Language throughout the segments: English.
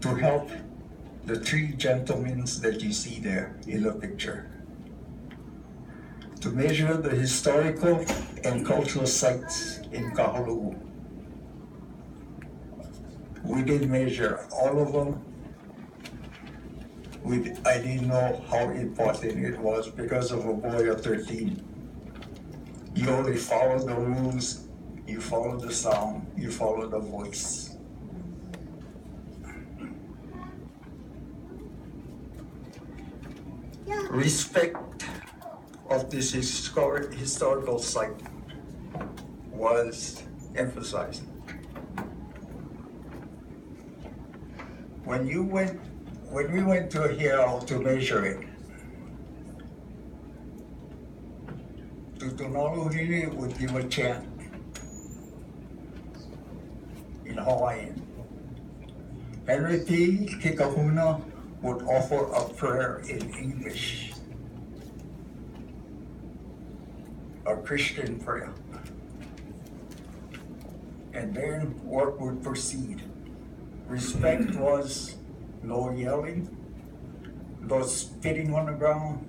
to help the three gentlemen that you see there in the picture, to measure the historical and cultural sites in Kahalu'u. We did measure all of them. I didn't know how important it was because of a boy of 13. You only follow the rules, you follow the sound, you follow the voice. Respect of this historical site was emphasized. When we went to here to measure it, Tutunaluhili would give a chant in Hawaiian. Henry P. Kikahuna would offer a prayer in English, a Christian prayer. And then work would proceed. Respect was no yelling, no spitting on the ground,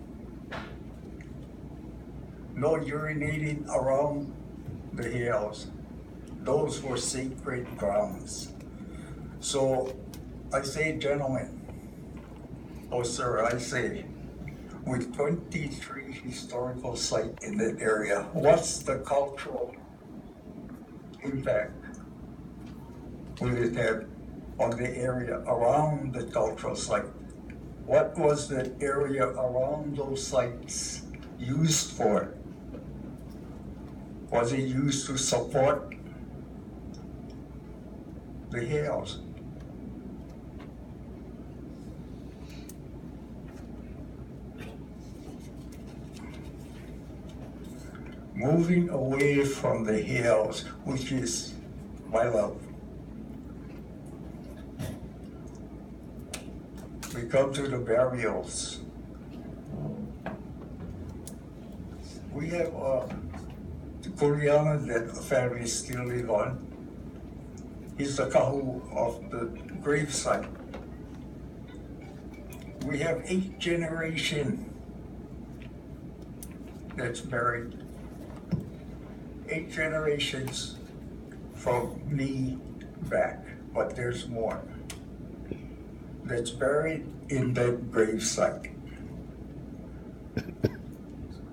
no urinating around the hills. Those were sacred grounds. So I say, gentlemen, oh sir, I say, with 23 historical sites in that area, what's the cultural impact will it have on the area around the cultural site? What was the area around those sites used for? Was it used to support the hills? Moving away from the hills, which is my love. We come to the burials. We have the Korean that the family still live on. He's the kahu of the gravesite. We have 8 generations that's buried. 8 generations from me back, but there's more that's buried in that gravesite.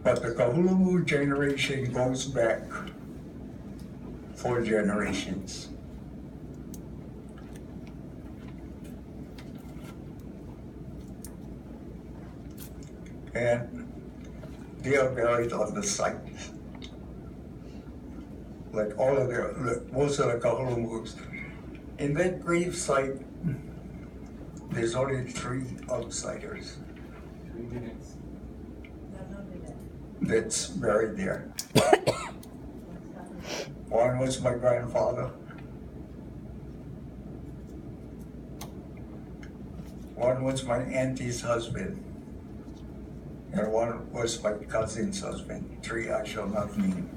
But the Kahalu'u generation goes back 4 generations. And they are buried on the site. Like all of most of the Kahalu'us. In that gravesite, there's only 3 outsiders. 3 minutes. That's buried there. One was my grandfather. One was my auntie's husband. And one was my cousin's husband. 3 I shall not name.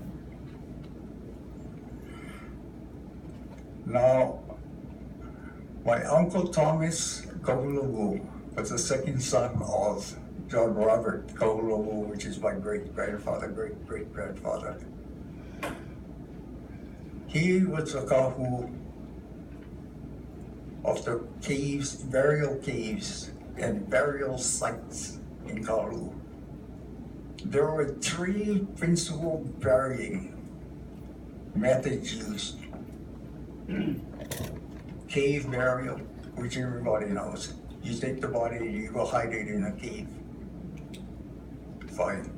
Now, my Uncle Thomas Kahalu'u was the second son of John Robert Kahalu'u, which is my great-great-grandfather. He was a kahu of the caves, burial caves, and burial sites in Kahalu'u. There were 3 principal burying methods used. Cave burial, which everybody knows. You take the body and you go hide it in a cave. Fine.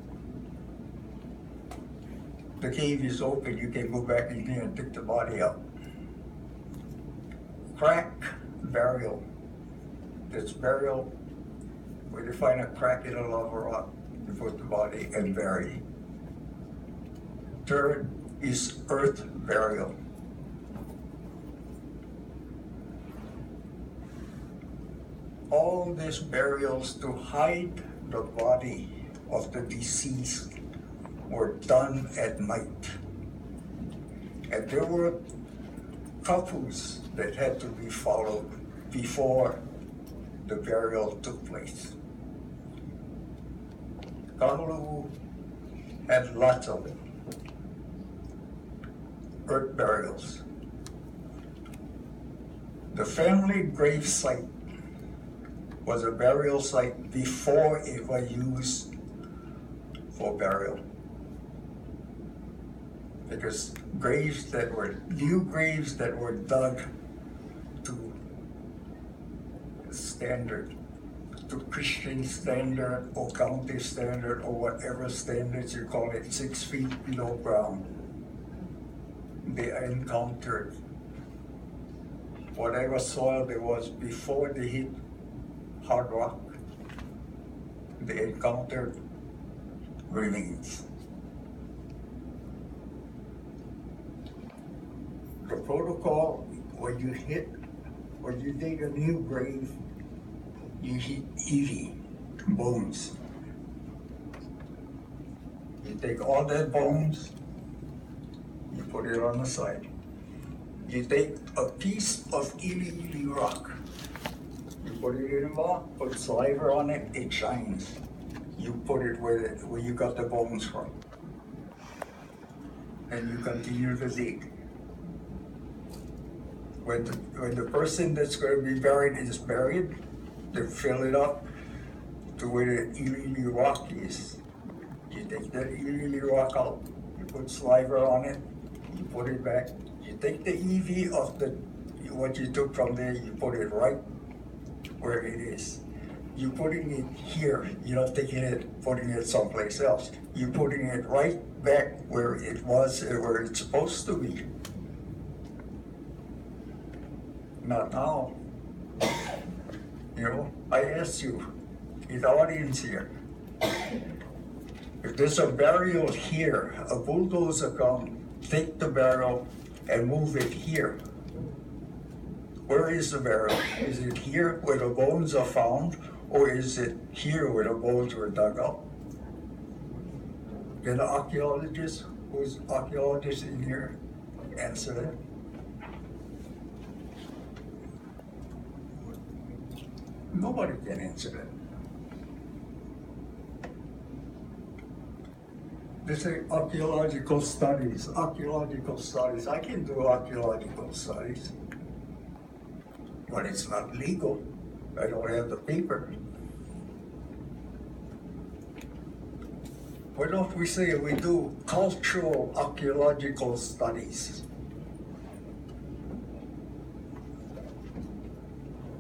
The cave is open, you can go back in there and pick the body up. Crack burial. That's burial where you find a crack in a lava rock, you put the body and bury. Third is earth burial. All these burials to hide the body of the deceased were done at night. And there were couples that had to be followed before the burial took place. Kahalu'u had lots of earth burials. The family grave site was a burial site before it was used for burial. Because new graves that were dug to standard, to Christian standard or county standard or whatever standards you call it, 6 feet below ground, they encountered whatever soil there was before they hit hard rock, they encountered remains. The protocol, when you dig a new grave, you hit EV, bones. You take all that bones, you put it on the side. You take a piece of ili rock, you put it in a box, put saliva on it, it shines. You put it where you got the bones from. And you continue to dig. When the person that's going to be buried is buried, they fill it up to where the ili rock is. You take that ili rock out, you put saliva on it, you put it back. You take the EV of what you took from there, you put it right where it is. You're putting it here, you're not taking it, putting it someplace else. You're putting it right back where it was, where it's supposed to be. Not now. You know, I ask you, in the audience here, if there's a burial here, a bulldozer come, take the burial and move it here. Where is the burial? Is it here where the bones are found, or is it here where the bones were dug up? Can the archaeologist, who's archaeologist in here, answer that? Nobody can answer that. They say archaeological studies. I can do archaeological studies, but it's not legal. I don't have the paper. Why don't we say we do cultural archaeological studies?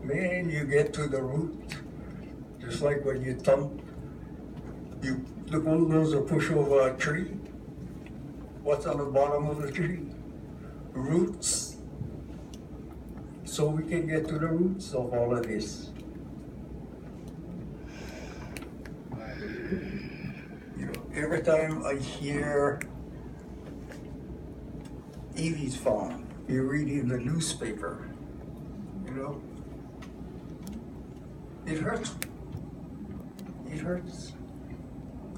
Then you get to the root, just like when you the bulldozer push over a tree. What's on the bottom of the tree? Roots. So we can get to the roots of all of this. You know, every time I hear Evie's found, you read in the newspaper, you know, it hurts. It hurts.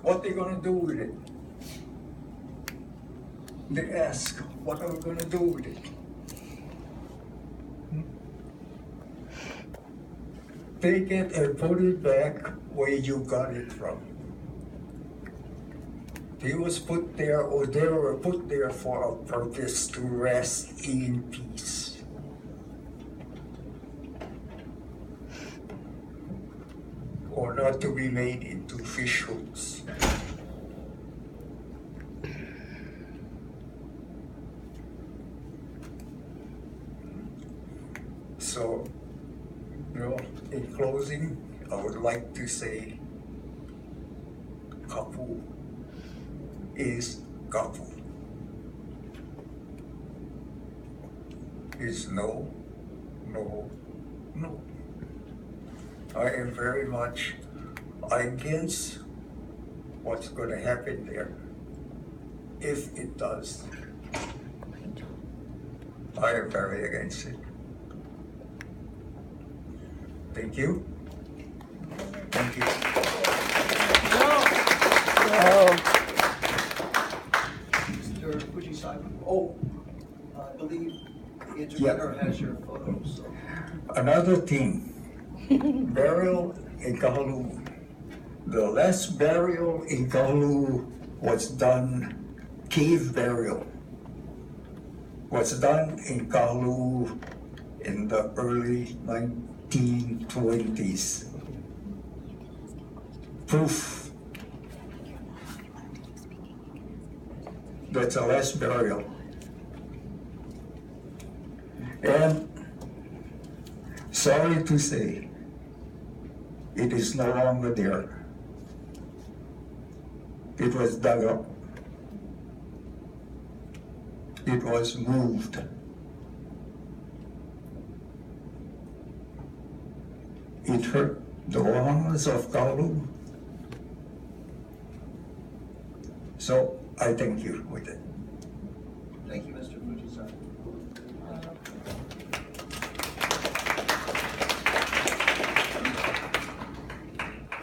What they gonna do with it? They ask, what are we gonna do with it? Take it and put it back where you got it from. It was put there, or they were put there for a purpose, to rest in peace. Or not to be made into fish hooks. So, you know, in closing, I would like to say, kapu is kapu. Is no, no, no. I am very much against what's going to happen there, if it does. I am very against it. Thank you. Thank you. Mr. Fujisaka. Oh, I believe the interpreter has your photo, so. Another thing, burial in Kahalu'u. The last burial in Kahalu'u was done, cave burial, was done in Kahalu'u in the early 1920s. Proof that's the last burial. And sorry to say, it is no longer there. It was dug up. It was moved. It hurt the owners of Kahalu'u. So I thank you with it.